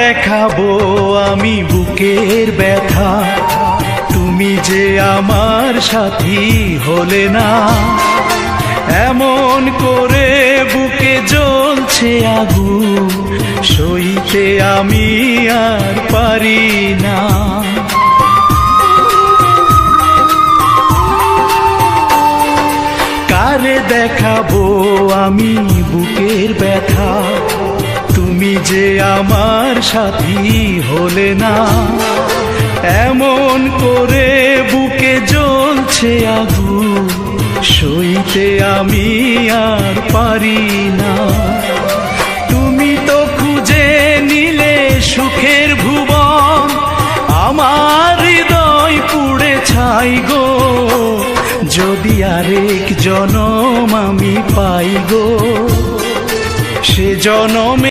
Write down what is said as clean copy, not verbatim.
দেখাবো আমি বুকের ব্যথা, তুমি যে আমার সাথী হলে না। এমন করে বুকে জ্বলছে আগুন, সইতে আমি আর পারি না। কারে দেখাবো আমি বুকের ব্যথা, তুমি যে আমার সাথী হলে না। এমন করে বুকে জ্বলছে আগুন, সইতে আমি আর পারি না। তুমি তো খুঁজে নিলে সুখের ভুবন, আমার হৃদয় পুড়ে ছাই গো। যদি আরেক জনম আমি পাই গো, সে জনমে